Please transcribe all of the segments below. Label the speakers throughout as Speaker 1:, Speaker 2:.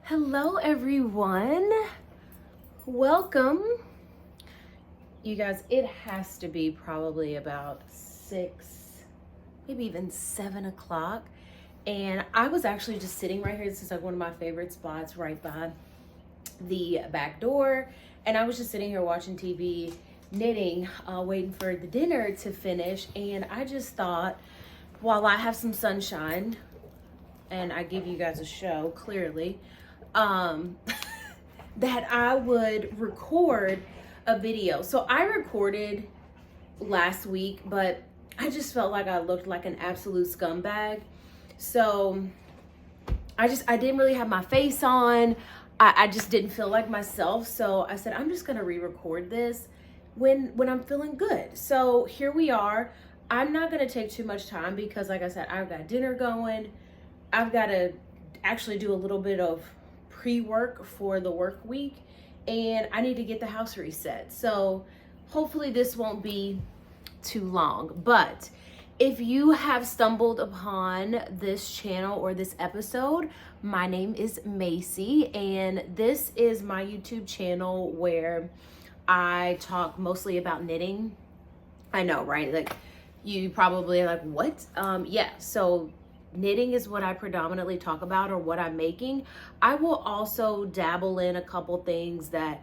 Speaker 1: Hello everyone, welcome. You guys, it has to be probably about 6, maybe even 7 o'clock. And I was actually just sitting right here. This is like one of my favorite spots right by the back door. And I was just sitting here watching TV, knitting, waiting for the dinner to finish. And I just thought, while I have some sunshine and I give you guys a show clearly, that I would record a video. So I recorded last week, but I just felt like I looked like an absolute scumbag. So I didn't really have my face on. I just didn't feel like myself. So I said, I'm just gonna re-record this when I'm feeling good. So here we are. I'm not gonna take too much time because like I said, I've got dinner going. I've got to actually do a little bit of pre-work for the work week, and I need to get the house reset. So hopefully this won't be too long. But if you have stumbled upon this channel or this episode, my name is Macy, and this is my YouTube channel where I talk mostly about knitting. I know, right? Like, you probably are like, what? Yeah, so knitting is what I predominantly talk about, or what I'm making. I will also dabble in a couple things that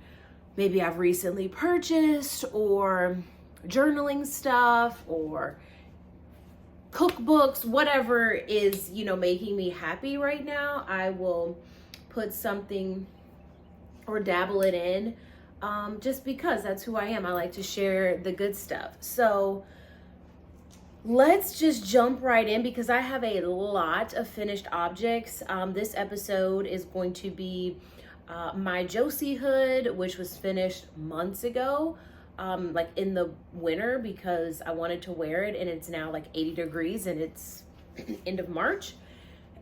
Speaker 1: maybe I've recently purchased, or journaling stuff, or cookbooks, whatever is, making me happy right now. I will put something or dabble it in, just because that's who I am. I like to share the good stuff. So let's just jump right in because I have a lot of finished objects. This episode is going to be my Josy hood, which was finished months ago, like in the winter, because I wanted to wear it, and it's now like 80 degrees and it's end of March.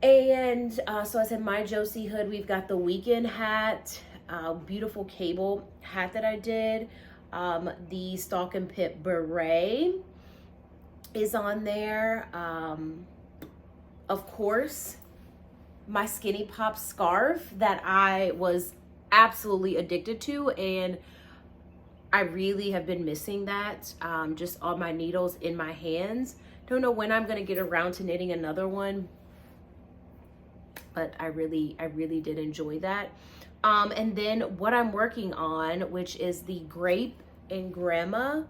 Speaker 1: And so I said my Josy hood. We've got the weekend hat, beautiful cable hat that I did, the Stalk and Pip beret is on there. Of course, my Skinny Pop scarf that I was absolutely addicted to, and I really have been missing that. Just all my needles in my hands. Don't know when I'm gonna get around to knitting another one, but I really did enjoy that. And then what I'm working on, which is the Grape and Grandma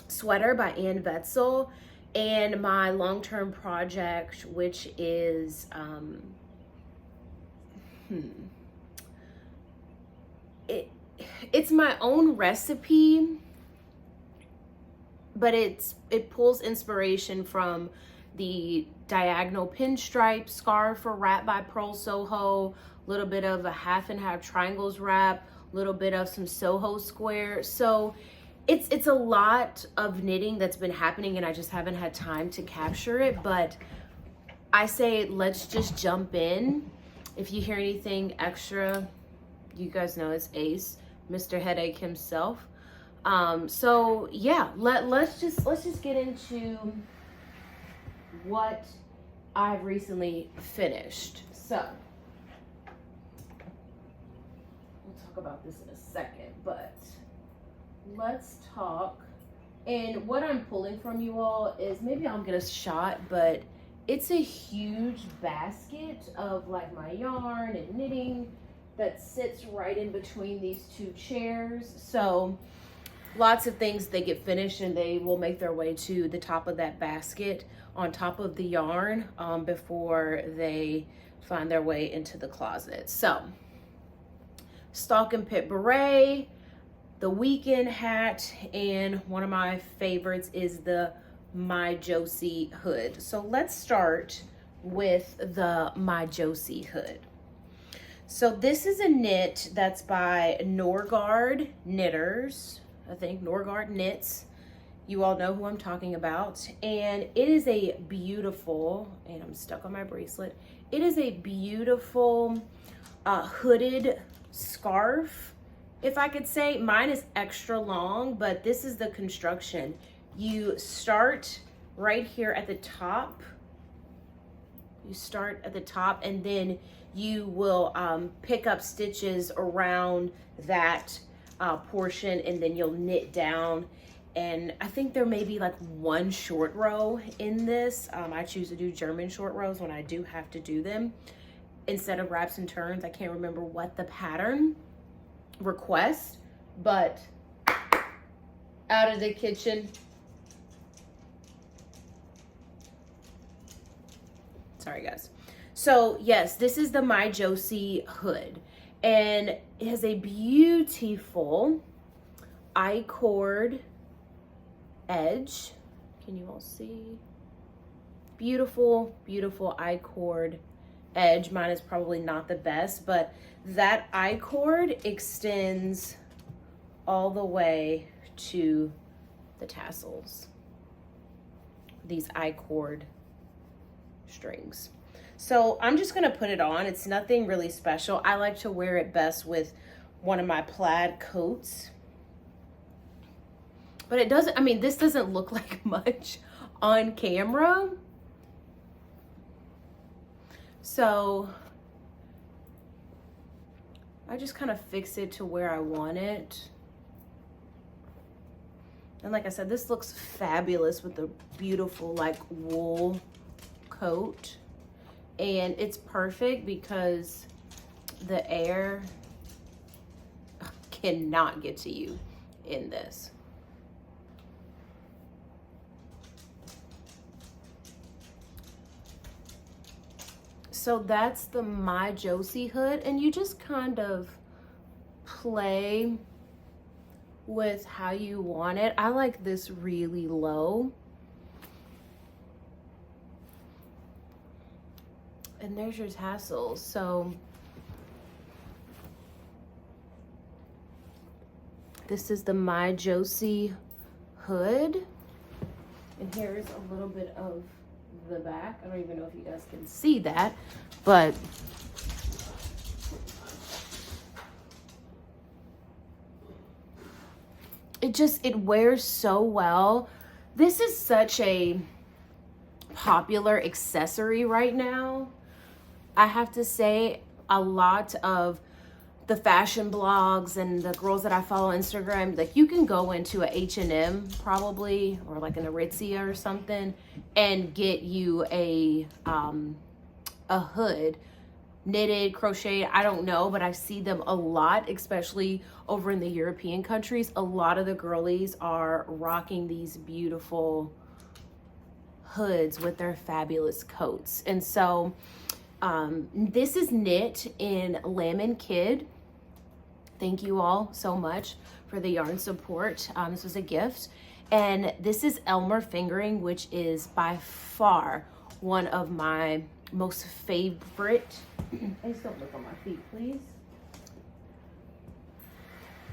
Speaker 1: sweater by Ann Vetzel, and my long-term project, which is it's my own recipe, but it pulls inspiration from the diagonal pinstripe scarf or wrap by Pearl Soho, a little bit of a half and half triangles wrap, a little bit of some Soho square. So it's a lot of knitting that's been happening, and I just haven't had time to capture it. But I say let's just jump in. If you hear anything extra, you guys know it's Ace, Mr. Headache himself. So yeah, let's just get into what I've recently finished. So we'll talk about this in a second, but let's talk. And what I'm pulling from you all is, maybe I'll get a shot, but it's a huge basket of like my yarn and knitting that sits right in between these two chairs. So lots of things, they get finished and they will make their way to the top of that basket on top of the yarn, before they find their way into the closet. So Stalk and Pip beret, the weekend hat, and one of my favorites is the My Josy hood. So let's start with the My Josy hood. So this is a knit that's by Norgard Knitters. I think Norgard Knits. You all know who I'm talking about. And it is a beautiful, and I'm stuck on my bracelet. It is a beautiful hooded scarf, if I could say. Mine is extra long, but this is the construction. You start right here at the top You start at the top and then you will pick up stitches around that portion, and then you'll knit down. And I think there may be like one short row in this. I choose to do German short rows when I do have to do them instead of wraps and turns. I can't remember what the pattern requests, but out of the kitchen. Sorry guys. So yes, this is the My Josy hood, and it has a beautiful I-cord edge. Can you all see? Beautiful, beautiful I-cord edge. Mine is probably not the best, but that I-cord extends all the way to the tassels. These I-cord strings. So I'm just gonna put it on. It's nothing really special. I like to wear it best with one of my plaid coats. But it doesn't, I mean, this doesn't look like much on camera. So I just kind of fix it to where I want it. And like I said, this looks fabulous with the beautiful like wool coat. And it's perfect because the air cannot get to you in this. So that's the My Josy hood, and you just kind of play with how you want it. I like this really low. And there's your tassels. So this is the My Josy hood. And here's a little bit of the back. I don't even know if you guys can see that, but it wears so well. This is such a popular accessory right now. I have to say, a lot of the fashion blogs and the girls that I follow on Instagram, like you can go into a H&M probably, or like an Aritzia or something, and get you a hood, knitted, crocheted, I don't know, but I see them a lot, especially over in the European countries. A lot of the girlies are rocking these beautiful hoods with their fabulous coats. And so this is knit in Lamb & Kid. Thank you all so much for the yarn support. This was a gift. And this is Elmer fingering, which is by far one of my most favorite. Please don't look on my feet, please.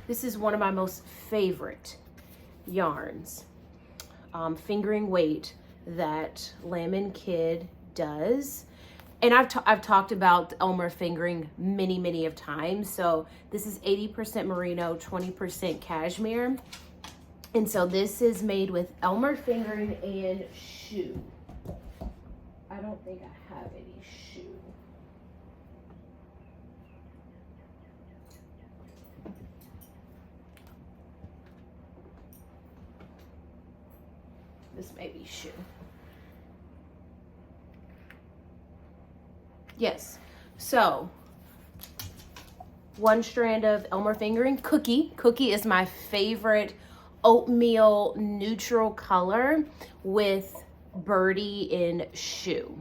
Speaker 1: This is one of my most favorite yarns, fingering weight, that Lamb & Kid does. And I've talked about Elmer fingering many of times. So this is 80% merino, 20% cashmere. And so this is made with Elmer fingering and Choux. I don't think I have any Choux. This may be Choux. Yes, so one strand of Elmer fingering. Cookie is my favorite oatmeal neutral color with Birdie in Choux.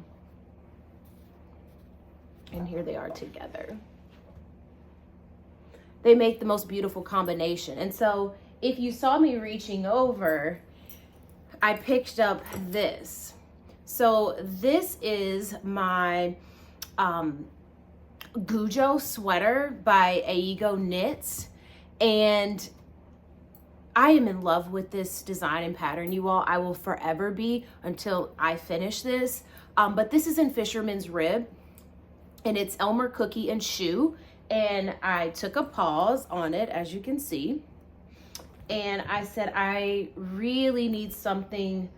Speaker 1: And here they are together. They make the most beautiful combination. And so if you saw me reaching over, I picked up this. So this is my Gujo sweater by Aigo Knits, and I am in love with this design and pattern, you all. I will forever be until I finish this. But this is in Fisherman's Rib, and it's Elmer, Cookie, and Choux. And I took a pause on it, as you can see, and I said I really need something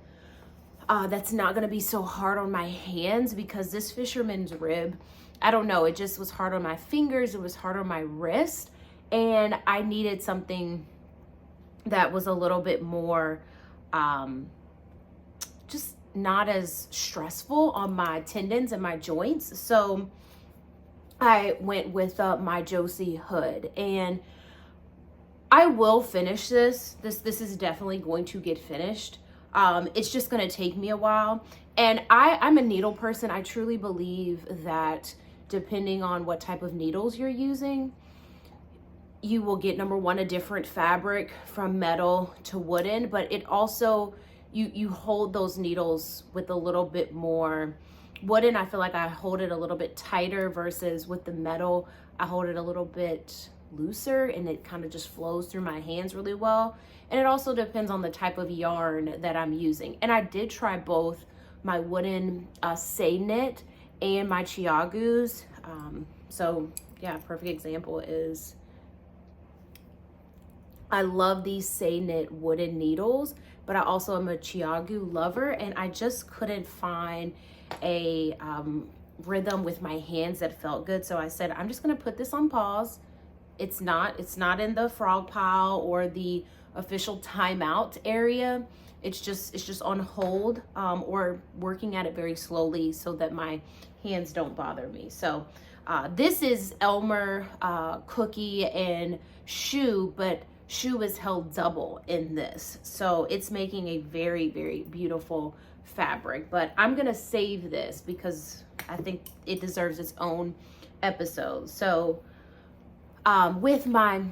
Speaker 1: that's not gonna be so hard on my hands, because this fisherman's rib, I don't know, it just was hard on my fingers, it was hard on my wrist, and I needed something that was a little bit more just not as stressful on my tendons and my joints. So I went with my Josy hood, and I will finish this. This is definitely going to get finished. It's just going to take me a while. And I'm a needle person. I truly believe that depending on what type of needles you're using, you will get, number one, a different fabric from metal to wooden, but it also, you hold those needles with a little bit more. Wooden, I feel like I hold it a little bit tighter, versus with the metal, I hold it a little bit looser, and it kind of just flows through my hands really well. And it also depends on the type of yarn that I'm using. And I did try both my wooden say knit and my Choux. So yeah, perfect example is, I love these say knit wooden needles, but I also am a Choux lover, and I just couldn't find a rhythm with my hands that felt good. So I said, I'm just gonna put this on pause. It's not in the frog pile or the official timeout area. It's just on hold, or working at it very slowly so that my hands don't bother me. So this is Elmer, Cookie, and Choux, but Choux is held double in this. So it's making a very, very beautiful fabric. But I'm gonna save this because I think it deserves its own episode. So with my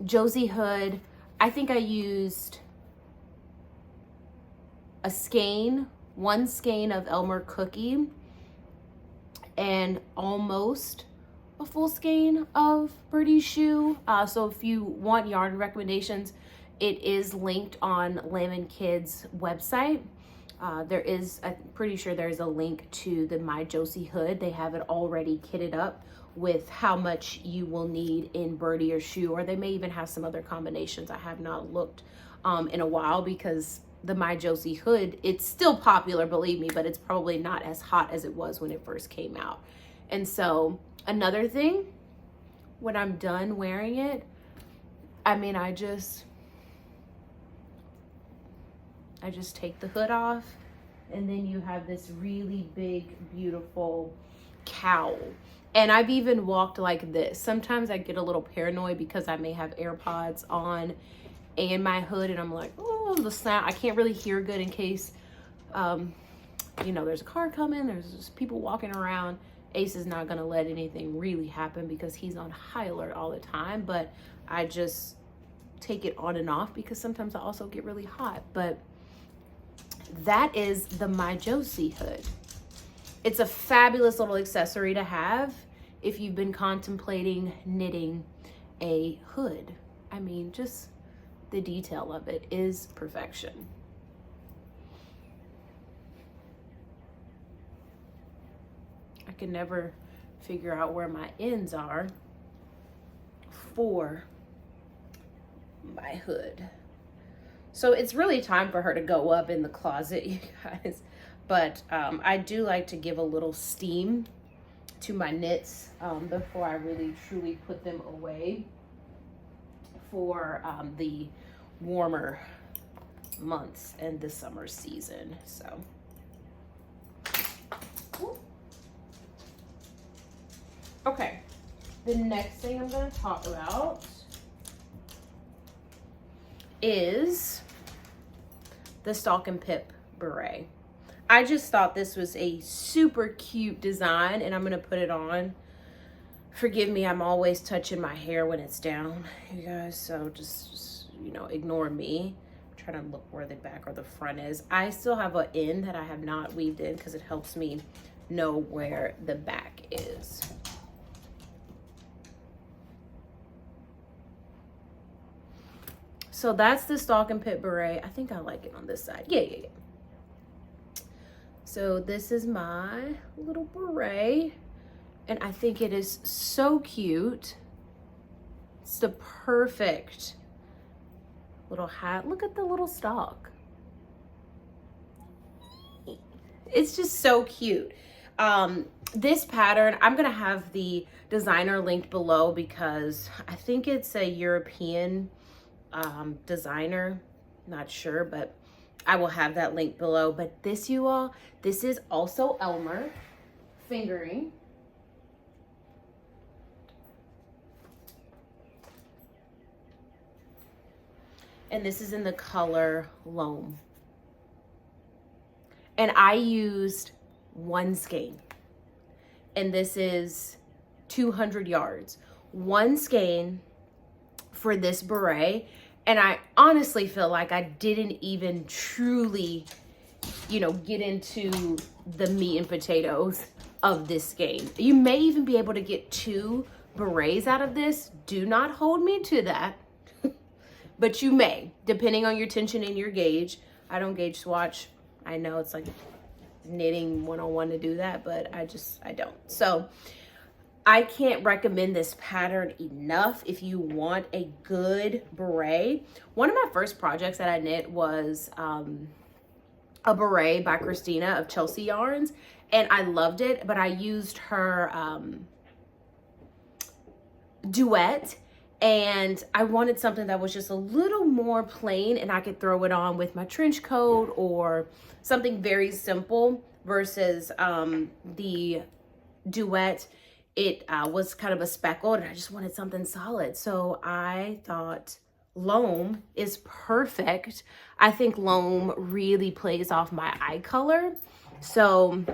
Speaker 1: Josy hood, I think I used a skein, one skein of Elmer Cookie, and almost a full skein of Birdie Choux. So if you want yarn recommendations, it is linked on LMK's website. I'm pretty sure there's a link to the My Josy hood. They have it already kitted up with how much you will need in Birdie or Choux, or they may even have some other combinations. I have not looked in a while, because the My Josy hood, it's still popular, believe me, but it's probably not as hot as it was when it first came out. And so another thing, when I'm done wearing it, I mean, I just take the hood off, and then you have this really big, beautiful cowl. And I've even walked like this. Sometimes I get a little paranoid because I may have AirPods on and my hood, and I'm like, oh, the sound, I can't really hear good in case, you know, there's a car coming, there's just people walking around. Ace is not gonna let anything really happen because he's on high alert all the time, but I just take it on and off because sometimes I also get really hot. But that is the My Josy hood. It's a fabulous little accessory to have if you've been contemplating knitting a hood. I mean, just the detail of it is perfection. I can never figure out where my ends are for my hood. So it's really time for her to go up in the closet, you guys. But I do like to give a little steam to my knits before I really truly put them away for the warmer months and the summer season. So okay, the next thing I'm going to talk about is the Stalk and Pip beret. I just thought this was a super cute design, and I'm going to put it on. Forgive me, I'm always touching my hair when it's down, you guys, so just you know, ignore me. I'm trying to look where the back or the front is. I still have an end that I have not weaved in because it helps me know where the back is. So that's the Stalk and Pip beret. I think I like it on this side. Yeah. So this is my little beret, and I think it is so cute. It's the perfect little hat. Look at the little stalk. It's just so cute. This pattern, I'm gonna have the designer linked below because I think it's a European designer, not sure, but I will have that link below. But this, you all, this is also Elmer fingering. And this is in the color Loam. And I used one skein. And this is 200 yards. One skein for this beret. And I honestly feel like I didn't even truly, you know, get into the meat and potatoes of this skein. You may even be able to get 2 berets out of this. Do not hold me to that. But you may, depending on your tension and your gauge. I don't gauge swatch. I know it's like knitting 101 to do that, but I don't. So I can't recommend this pattern enough if you want a good beret. One of my first projects that I knit was a beret by Christina of Chelsea Yarns, and I loved it, but I used her duet, and I wanted something that was just a little more plain and I could throw it on with my trench coat or something very simple versus the duet. It was kind of a speckled and I just wanted something solid. So I thought Loam is perfect. I think Loam really plays off my eye color. So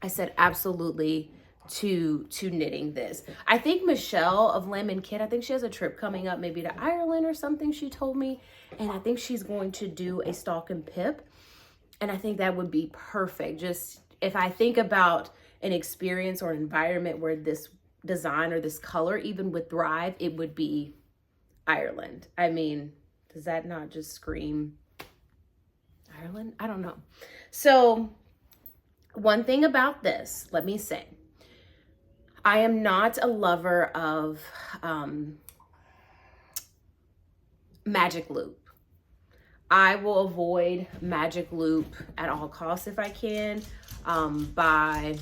Speaker 1: I said absolutely to knitting this. I think Michelle of Lamb and Kid, I think she has a trip coming up maybe to Ireland or something, she told me, and I think she's going to do a Stalk and Pip, and I think that would be perfect. Just if I think about an experience or an environment where this design or this color even would thrive, it would be Ireland. I mean, does that not just scream Ireland? I don't know. So one thing about this, let me say, I am not a lover of magic loop. I will avoid magic loop at all costs if I can, by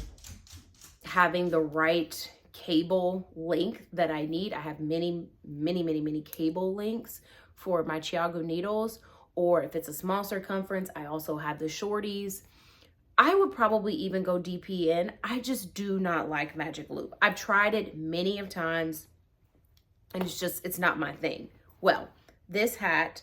Speaker 1: having the right cable length that I need. I have many cable lengths for my Chiago needles, or if it's a small circumference, I also have the shorties. I would probably even go DPN. I just do not like magic loop. I've tried it many of times and it's not my thing. Well, this hat,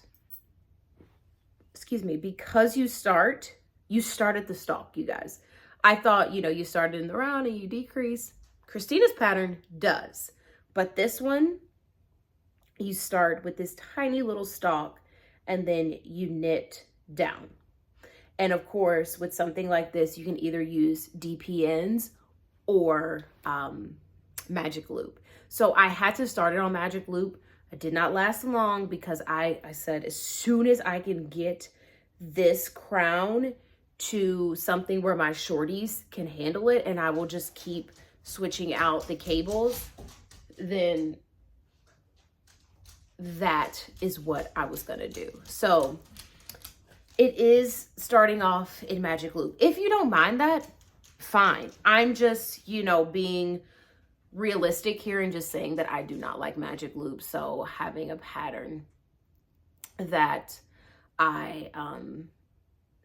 Speaker 1: excuse me, because you start at the stalk, you guys. I thought, you know, you started in the round and you decrease. Christina's pattern does, but this one, you start with this tiny little stalk and then you knit down. And of course, with something like this, you can either use DPNs or magic loop. So I had to start it on magic loop. I did not last long because I said as soon as I can get this crown to something where my shorties can handle it and I will just keep switching out the cables, then that is what I was gonna do. So it is starting off in magic loop. If you don't mind that, fine. I'm just, you know, being realistic here and just saying that I do not like magic loop. So having a pattern that I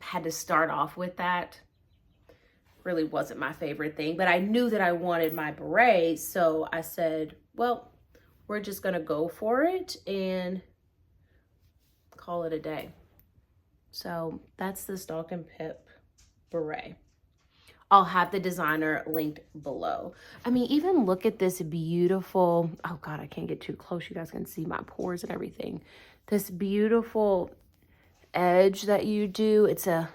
Speaker 1: had to start off with that really wasn't my favorite thing. But I knew that I wanted my beret. So I said, well, we're just gonna go for it and call it a day. So that's the Stalk and Pip beret. I'll have the designer linked below. I mean, even look at this beautiful, oh God, I can't get too close. You guys can see my pores and everything. This beautiful edge that you do. It's a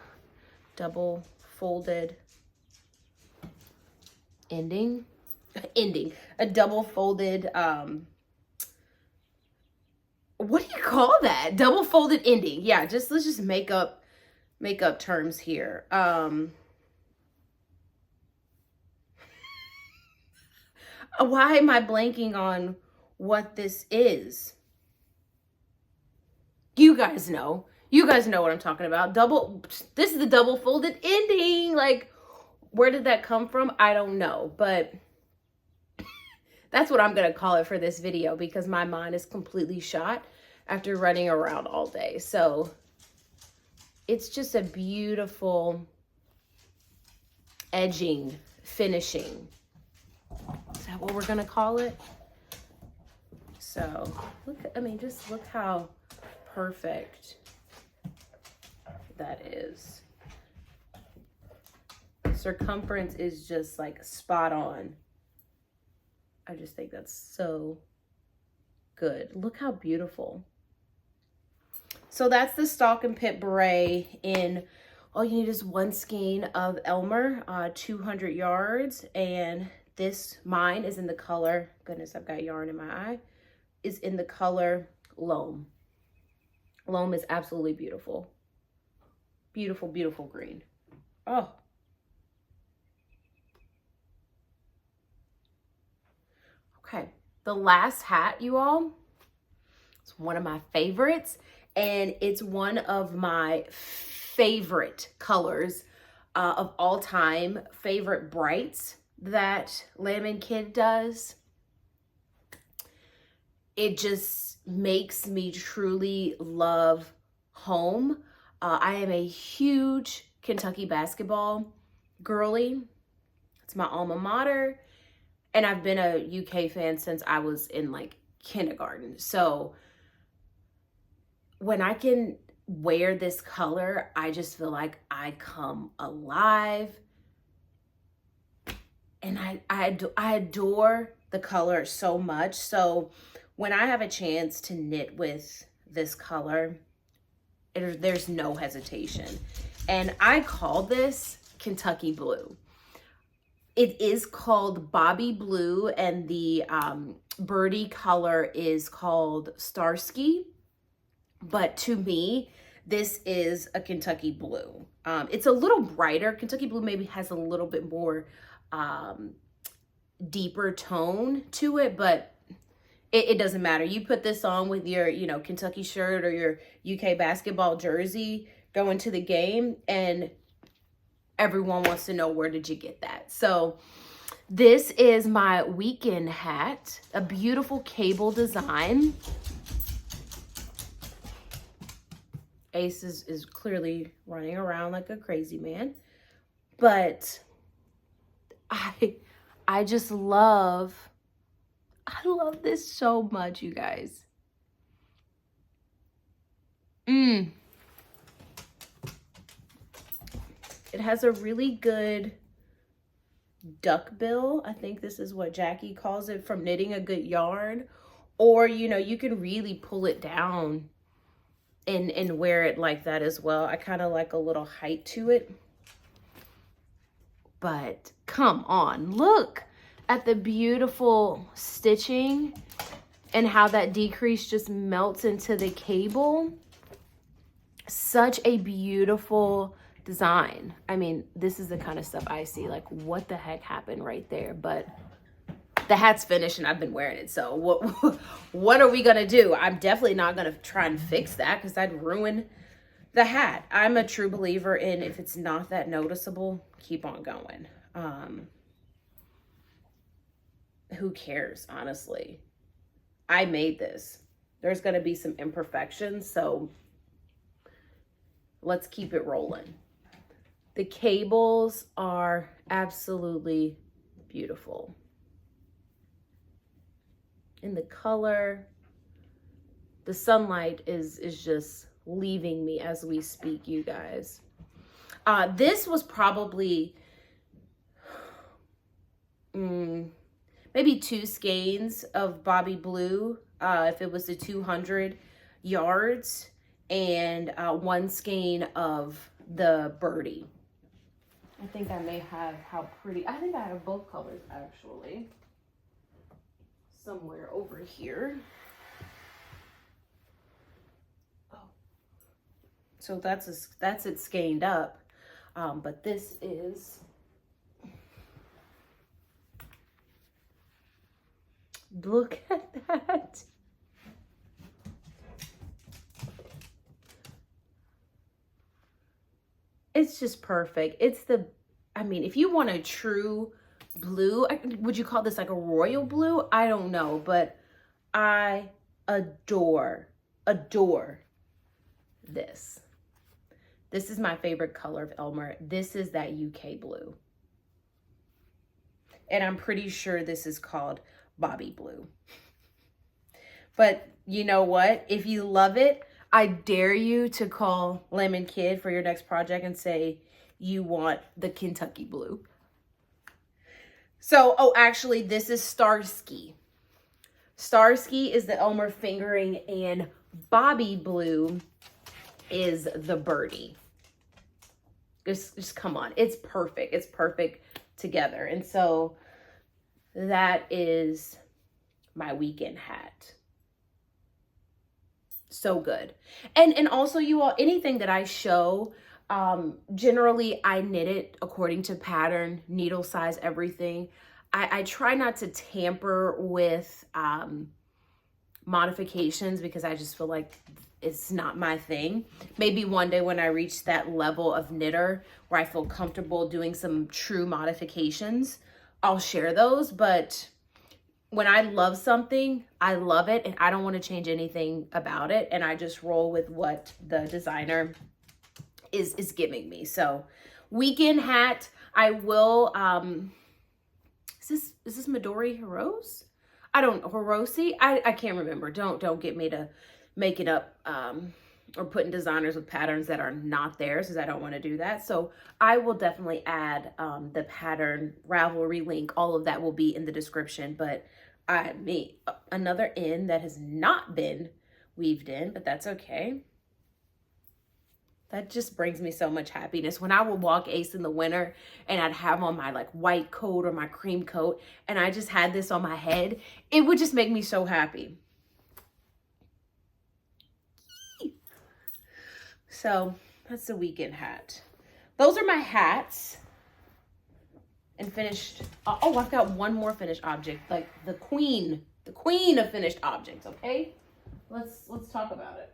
Speaker 1: double folded a double folded, what do you call that? Double folded ending. Yeah, let's just make up terms here. Why am I blanking on what this is? You guys know. You guys know what I'm talking about. This is the double folded ending. Like, where did that come from? I don't know, but that's what I'm going to call it for this video because my mind is completely shot after running around all day. So it's just a beautiful edging, finishing. Is that what we're going to call it? So look, I mean, just look how perfect that is. Circumference is just like spot on. I just think that's so good. Look how beautiful. So that's the Stalk and Pit Beret in, all you need is one skein of Elmer, 200 yards. And this, mine is in the color, goodness, I've got yarn in my eye, is in the color Loam. Loam is absolutely beautiful. Beautiful, beautiful green. Oh. Okay, the last hat, you all, it's one of my favorites, and it's one of my favorite colors of all time, favorite brights that Lamb and Kid does. It just makes me truly love home. I am a huge Kentucky basketball girly. It's my alma mater. And I've been a UK fan since I was in like kindergarten. So when I can wear this color, I just feel like I come alive. And I adore the color so much. So when I have a chance to knit with this color, there's no hesitation. And I call this Kentucky blue. It is called Bobby Blue, and the birdie color is called Starsky. But to me, this is a Kentucky blue. It's a little brighter. Kentucky blue maybe has a little bit more deeper tone to it, but it doesn't matter. You put this on with your, Kentucky shirt or your UK basketball jersey going to the game, and everyone wants to know, where did you get that? So this is my weekend hat, a beautiful cable design. Ace is clearly running around like a crazy man, but I just love this so much, you guys. It has a really good duck bill. I think this is what Jackie calls it, from knitting a good yarn. Or, you can really pull it down and wear it like that as well. I kind of like a little height to it. But come on, look at the beautiful stitching and how that decrease just melts into the cable. Such a beautiful design. I mean, this is the kind of stuff I see, like, what the heck happened right there? But the hat's finished and I've been wearing it. So what are we gonna do? I'm definitely not gonna try and fix that because I'd ruin the hat. I'm a true believer in, if it's not that noticeable, keep on going. Who cares, honestly? I made this. There's gonna be some imperfections, so let's keep it rolling. The cables are absolutely beautiful. And the color, the sunlight is just leaving me as we speak, you guys. This was probably maybe 2 skeins of Bobby Blue, if it was the 200 yards, and 1 skein of the Birdie. I think I may have how pretty. I think I have both colors actually somewhere over here. Oh, so that's it skeined up, but this is, look at that. It's just perfect. It's the, I mean, if you want a true blue, would you call this like a royal blue? I don't know, but I adore this. This is my favorite color of Elmer. This is that UK blue. And I'm pretty sure this is called Bobby Blue. But you know what? If you love it, I dare you to call Lemon Kid for your next project and say you want the Kentucky blue. So, oh, actually, this is Starsky. Starsky is the Elmer fingering, and Bobby Blue is the birdie. Just come on. It's perfect. It's perfect together. And so that is my weekend hat. So good. And also, you all, anything that I show, generally I knit it according to pattern, needle size, everything. I try not to tamper with modifications because I just feel like it's not my thing. Maybe one day when I reach that level of knitter where I feel comfortable doing some true modifications, I'll share those. But when I love something, I love it and I don't want to change anything about it. And I just roll with what the designer is giving me. So weekend hat, I will, is this Midori Hirose? Hirose? I can't remember. Don't get me to make it up or putting designers with patterns that are not theirs, because I don't want to do that. So I will definitely add the pattern Ravelry link. All of that will be in the description. But another end that has not been weaved in, but that's okay. That just brings me so much happiness. When I would walk Ace in the winter and I'd have on my like white coat or my cream coat and I just had this on my head, it would just make me so happy. So that's the weekend hat. Those are my hats and finished. Oh, I've got one more finished object, like the queen of finished objects. Okay, let's talk about it.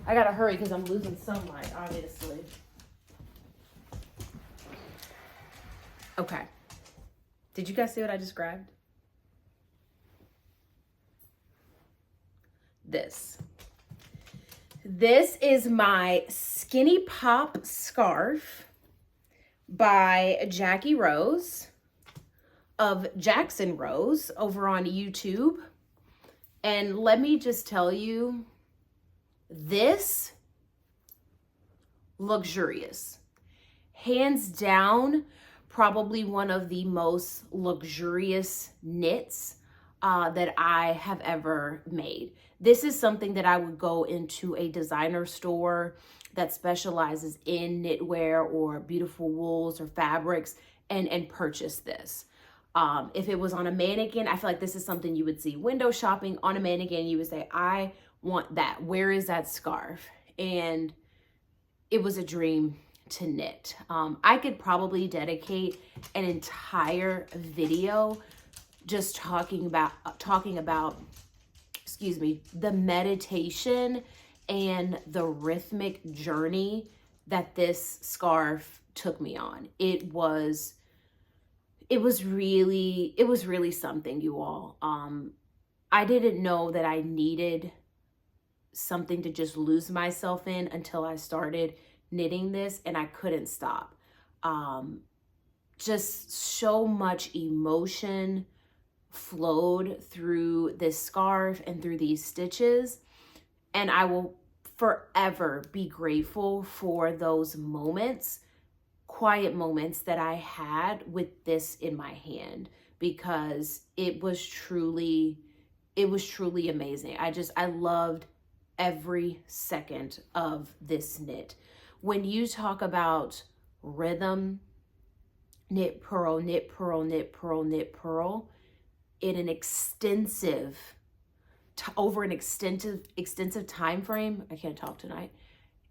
Speaker 1: I gotta hurry because I'm losing sunlight, obviously. Okay. Did you guys see what I just grabbed? This is my Skinny Pop scarf by Jackie Rose of Jackson Rose over on YouTube. And let me just tell you, this luxurious, hands down, probably one of the most luxurious knits that I have ever made. This is something that I would go into a designer store that specializes in knitwear or beautiful wools or fabrics and purchase this. If it was on a mannequin, I feel like this is something you would see window shopping on a mannequin. You would say, I want that. Where is that scarf? And it was a dream to knit. I could probably dedicate an entire video just talking about, excuse me, the meditation and the rhythmic journey that this scarf took me on. It was really something, you all. I didn't know that I needed something to just lose myself in until I started knitting this, and I couldn't stop. Just so much emotion flowed through this scarf and through these stitches, and I will forever be grateful for those moments, quiet moments that I had with this in my hand, because it was truly amazing. I loved every second of this knit. When you talk about rhythm, knit, purl, knit, purl, knit, purl, knit, purl, in an over an extensive time frame, I can't talk tonight,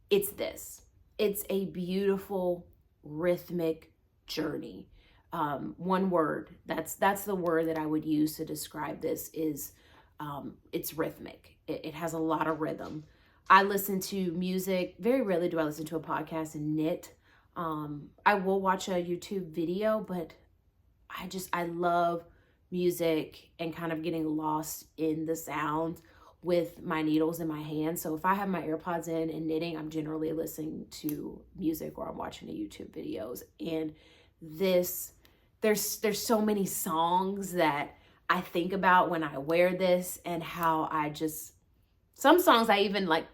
Speaker 1: it's this. It's a beautiful rhythmic journey. one word, that's the word that I would use to describe this, is it's rhythmic. It has a lot of rhythm. I listen to music. Very rarely do I listen to a podcast and knit. I will watch a YouTube video, but I love music and kind of getting lost in the sound with my needles in my hand. So if I have my AirPods in and knitting, I'm generally listening to music or I'm watching a YouTube videos. And there's so many songs that I think about when I wear this, and how some songs I even like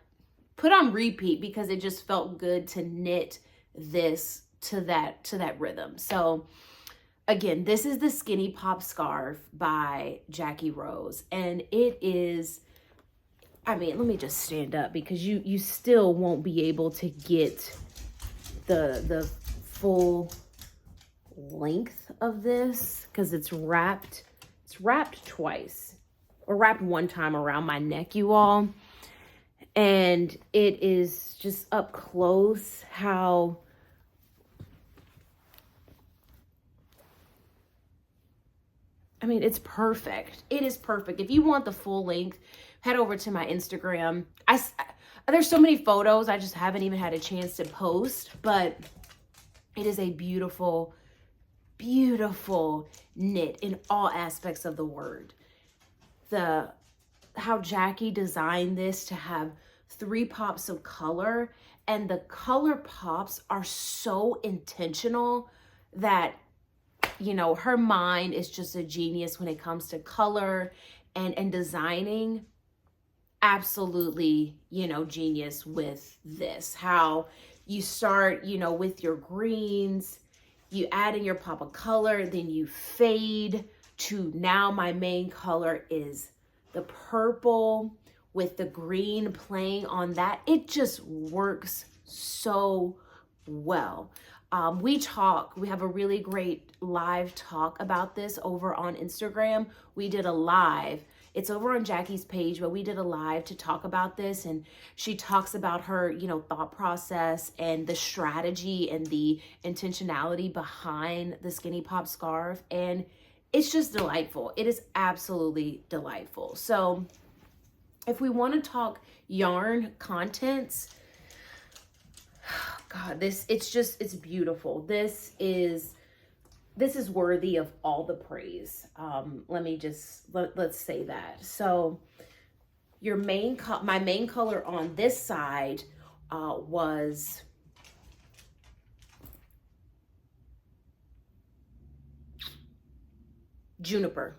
Speaker 1: put on repeat because it just felt good to knit this to that rhythm. So again, this is the Skinny Pop Scarf by Jackie Rose, and it is, I mean, let me just stand up because you still won't be able to get the full length of this because it's wrapped twice, or wrapped one time around my neck, you all. And it is just up close how it's perfect. It is perfect. If you want the full length, head over to my Instagram. There's so many photos I just haven't even had a chance to post, but it is a beautiful, beautiful knit in all aspects of the word. How Jackie designed this to have 3 pops of color, and the color pops are so intentional that, you know, her mind is just a genius when it comes to color and designing. Absolutely, you know, genius with this. How you start, you know, with your greens, you add in your pop of color, then you fade to, now my main color is the purple with the green playing on that. It just works so well. We have a really great live talk about this over on Instagram. We did a live. It's over on Jackie's page, but we did a live to talk about this, and she talks about her, you know, thought process and the strategy and the intentionality behind the Skinny Pop Scarf, and it's just delightful. It is absolutely delightful. So if we want to talk yarn contents, God, it's beautiful. This is worthy of all the praise. Let's say that. So my main color on this side was Juniper.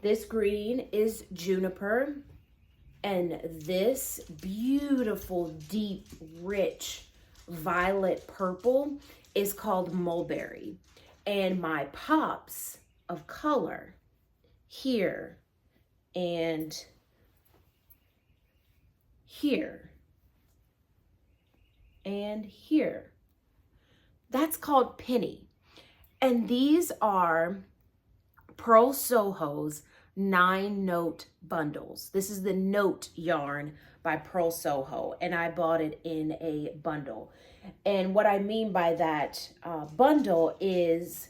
Speaker 1: This green is Juniper, and this beautiful, deep, rich violet purple is called Mulberry. And my pops of color here and here and here, that's called Penny. And these are Pearl Soho's 9-note bundles. This is the note yarn by Pearl Soho, and I bought it in a bundle. And what I mean by that bundle is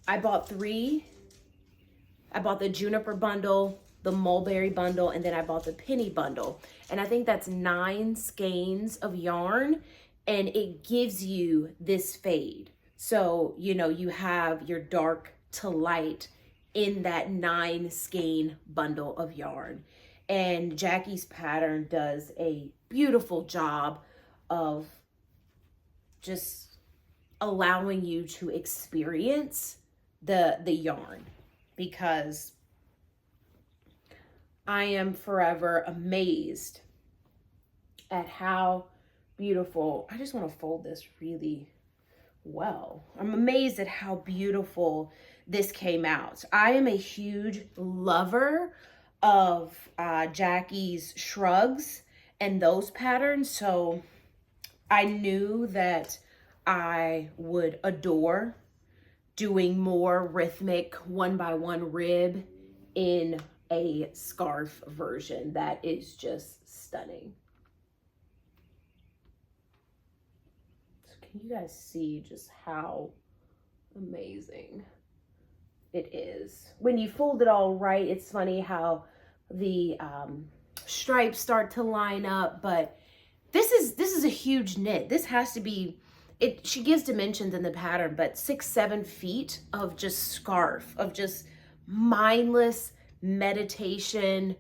Speaker 1: I bought 3. I bought the Juniper bundle, the Mulberry bundle, and then I bought the Penny bundle. And I think that's 9 skeins of yarn, and it gives you this fade. So, you know, you have your dark to light in that 9 skein bundle of yarn. And Jackie's pattern does a beautiful job of just allowing you to experience the yarn, because I am forever amazed at how beautiful. I just want to fold this really well. I'm amazed at how beautiful this came out. I am a huge lover of Jackie's shrugs and those patterns, so I knew that I would adore doing more rhythmic 1x1 rib in a scarf version that is just stunning. So can you guys see just how amazing. It is. When you fold it all right, it's funny how the stripes start to line up, but this is a huge knit. This has to be, she gives dimensions in the pattern, but 6-7 feet of just scarf, of just mindless meditation,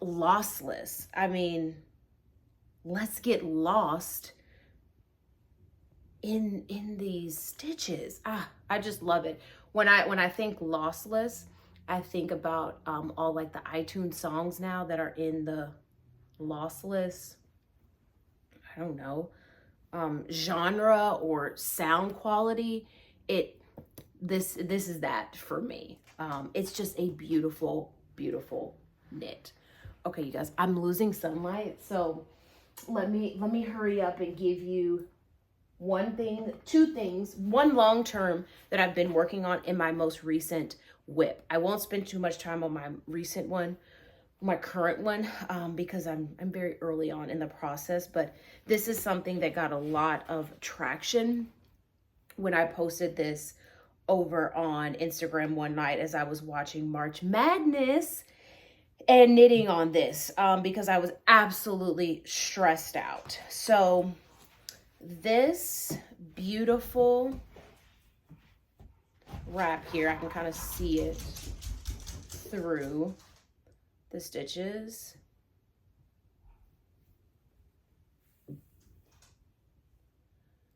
Speaker 1: lossless. I mean, let's get lost in these stitches. I just love it. When I think lossless, I think about all like the iTunes songs now that are in the lossless, I don't know, genre or sound quality. This is that for me. It's just a beautiful, beautiful knit. Okay, you guys, I'm losing sunlight, so let me hurry up and give you two things, one long term that I've been working on in my most recent whip. I won't spend too much time on my recent one, my current one, because I'm very early on in the process, but this is something that got a lot of traction when I posted this over on Instagram one night as I was watching March Madness and knitting on this, because I was absolutely stressed out. So this beautiful wrap here, I can kind of see it through the stitches.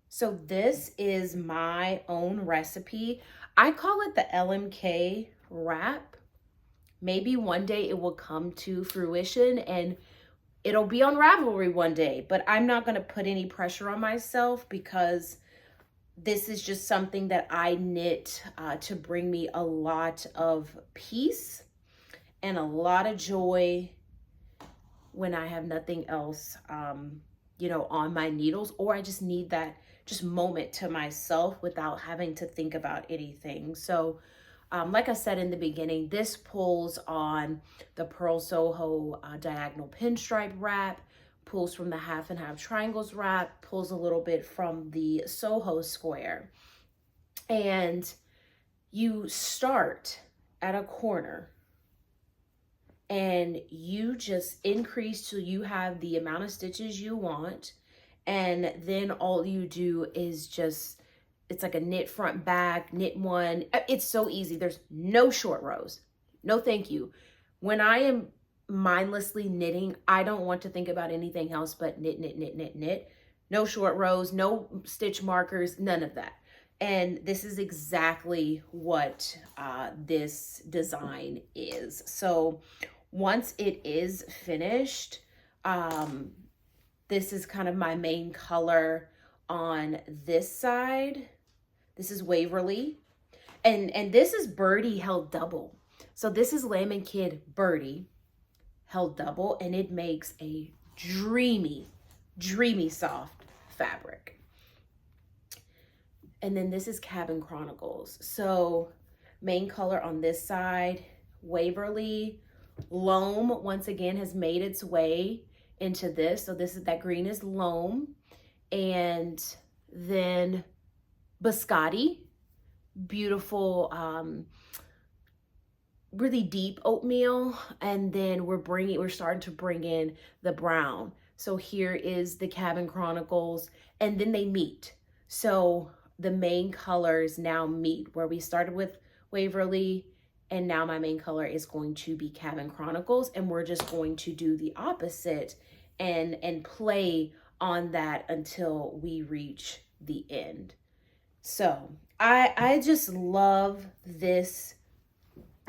Speaker 1: So this is my own recipe. I call it the LMK wrap. Maybe one day it will come to fruition and it'll be on Ravelry one day, but I'm not going to put any pressure on myself because this is just something that I knit to bring me a lot of peace and a lot of joy when I have nothing else, you know, on my needles, or I just need that just moment to myself without having to think about anything. So like I said in the beginning, this pulls on the Pearl Soho diagonal pinstripe wrap, pulls from the half and half triangles wrap, pulls a little bit from the Soho square. And you start at a corner and you just increase till you have the amount of stitches you want. And then all you do is just, it's like a knit front back, knit one. It's so easy. There's no short rows. No, thank you. When I am mindlessly knitting, I don't want to think about anything else but knit, knit, knit, knit, knit. No short rows, no stitch markers, none of that. And this is exactly what this design is. So once it is finished, this is kind of my main color on this side. This is Waverly. And this is Birdie held double. So this is Lamb and Kid Birdie held double, and it makes a dreamy, dreamy soft fabric. And then this is Cabin Chronicles. So main color on this side, Waverly. Loam, once again, has made its way into this. So this is, that green is Loam. And then Biscoitti, beautiful, really deep oatmeal. And then we're starting to bring in the brown. So here is the Cabin Chronicles, and then they meet. So the main colors now meet, where we started with Waverly, and now my main color is going to be Cabin Chronicles, and we're just going to do the opposite and play on that until we reach the end. So I just love this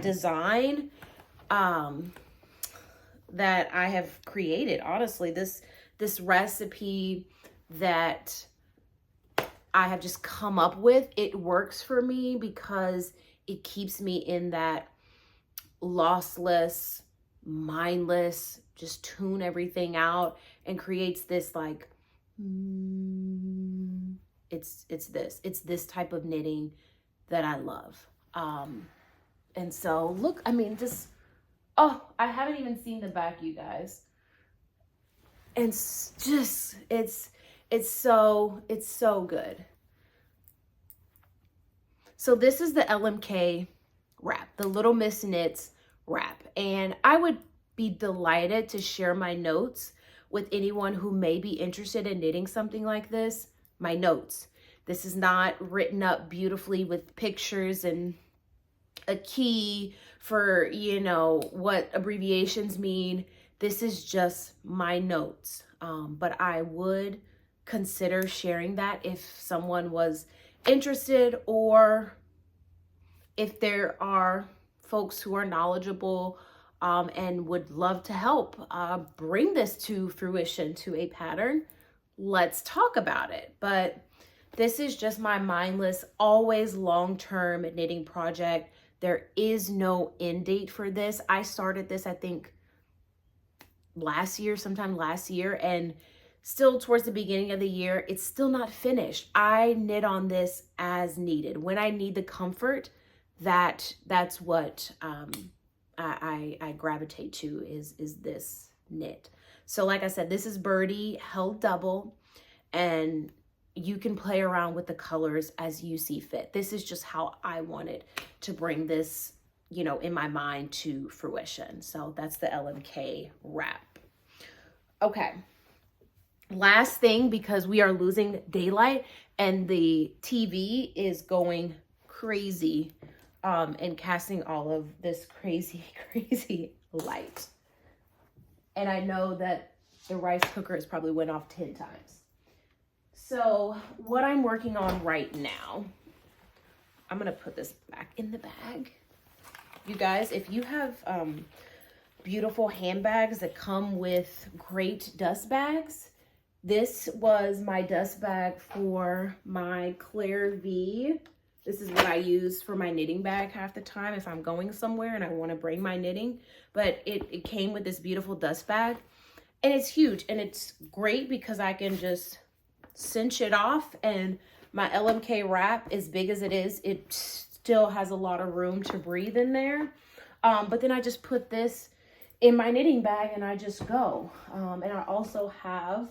Speaker 1: design that I have created. Honestly, this recipe that I have just come up with, it works for me because it keeps me in that lossless, mindless, just tune everything out, and creates this like, it's this type of knitting that I love. And so look, I mean, just, oh, I haven't even seen the back, you guys. And it's so good. So this is the LMK wrap, the Little Miss Knits wrap. And I would be delighted to share my notes with anyone who may be interested in knitting something like this. My notes. This is not written up beautifully with pictures and a key for, you know, what abbreviations mean. This is just my notes. But I would consider sharing that if someone was interested, or if there are folks who are knowledgeable and would love to help bring this to fruition, to a pattern. Let's talk about it. But this is just my mindless, always long-term knitting project. There is no end date for this. I started this, I think, sometime last year, and still towards the beginning of the year, it's still not finished. I knit on this as needed. When I need the comfort, that's what I gravitate to is this knit. So like I said, this is Birdie held double, and you can play around with the colors as you see fit. This is just how I wanted to bring this, you know, in my mind to fruition. So that's the LMK wrap. Okay. Last thing, because we are losing daylight and the TV is going crazy and casting all of this crazy light. And I know that the rice cooker has probably went off 10 times. So what I'm working on right now, I'm gonna put this back in the bag. You guys, if you have beautiful handbags that come with great dust bags, this was my dust bag for my Claire V. This is what I use for my knitting bag half the time if I'm going somewhere and I want to bring my knitting. But it came with this beautiful dust bag, and it's huge, and it's great because I can just cinch it off, and my LMK wrap, as big as it is, it still has a lot of room to breathe in there. But then I just put this in my knitting bag and I just go. And I also have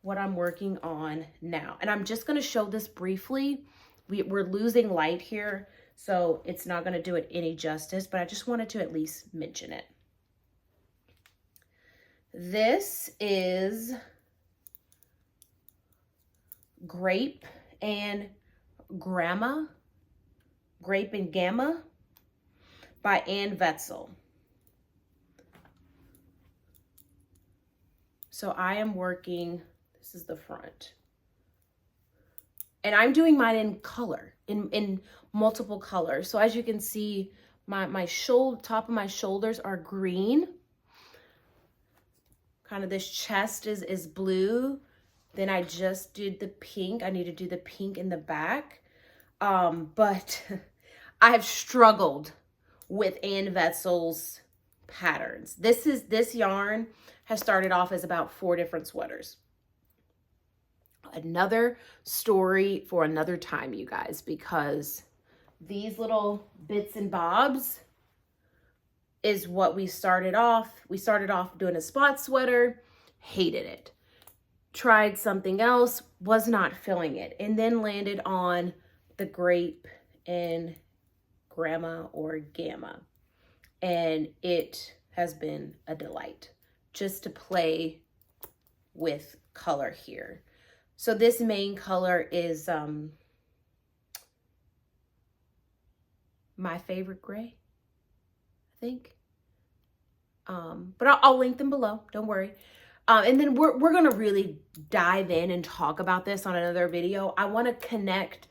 Speaker 1: what I'm working on now. And I'm just going to show this briefly. We're losing light here, so it's not going to do it any justice, but I just wanted to at least mention it. This is Grape and Gamma by Ann Wetzel. So I am working, this is the front. And I'm doing mine in color, in multiple colors. So as you can see, my top of my shoulders are green. Kind of this chest is blue. Then I just did the pink. I need to do the pink in the back. But I have struggled with Ann Wetzel's patterns. This yarn has started off as about 4 different sweaters. Another story for another time, you guys, because these little bits and bobs is what we started off. We started off doing a spot sweater, hated it. Tried something else, was not feeling it, and then landed on the Grape and Gamma, and it has been a delight just to play with color here. So this main color is my favorite gray, I think. But I'll link them below, don't worry. And then we're gonna really dive in and talk about this on another video. I wanna connect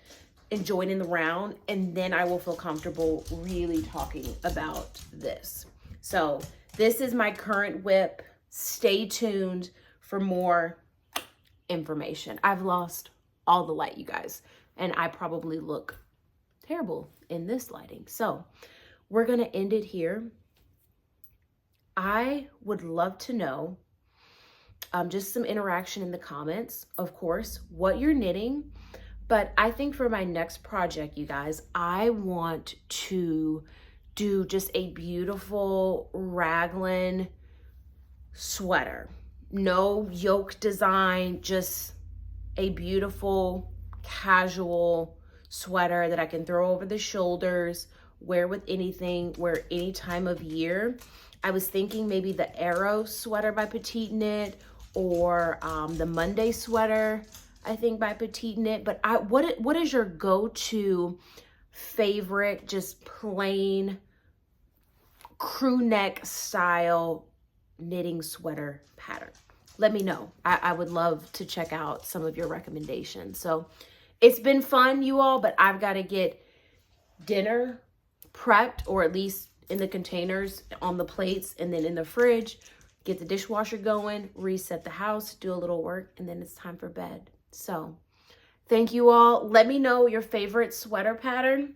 Speaker 1: and join in the round, and then I will feel comfortable really talking about this. So this is my current whip. Stay tuned for more information. I've lost all the light, you guys, and I probably look terrible in this lighting. So we're gonna end it here. I would love to know just some interaction in the comments, of course, what you're knitting. But I think for my next project, you guys, I want to do just a beautiful raglan sweater. No yoke design, just a beautiful casual sweater that I can throw over the shoulders, wear with anything, wear any time of year. I was thinking maybe the Arrow sweater by Petite Knit, or the Monday sweater, I think, by Petite Knit. But what is your go-to favorite, just plain crew neck style knitting sweater pattern? Let me know. I would love to check out some of your recommendations. So it's been fun, you all, but I've got to get dinner prepped, or at least in the containers on the plates, and then in the fridge, get the dishwasher going, reset the house, do a little work, and then it's time for bed. So thank you all. Let me know your favorite sweater pattern.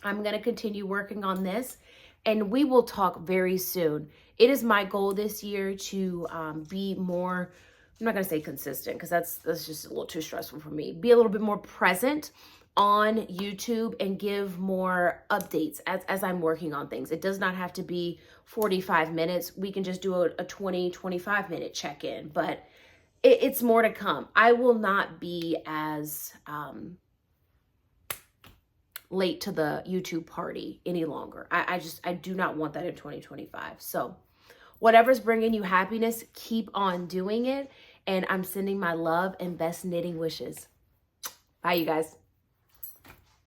Speaker 1: I'm going to continue working on this, and we will talk very soon. It is my goal this year to be more, I'm not going to say consistent, because that's just a little too stressful for me. Be a little bit more present on YouTube and give more updates as I'm working on things. It does not have to be 45 minutes. We can just do a 20, 25 minute check-in, but it's more to come. I will not be as late to the YouTube party any longer. I do not want that in 2025. So whatever's bringing you happiness, keep on doing it. And I'm sending my love and best knitting wishes. Bye, you guys.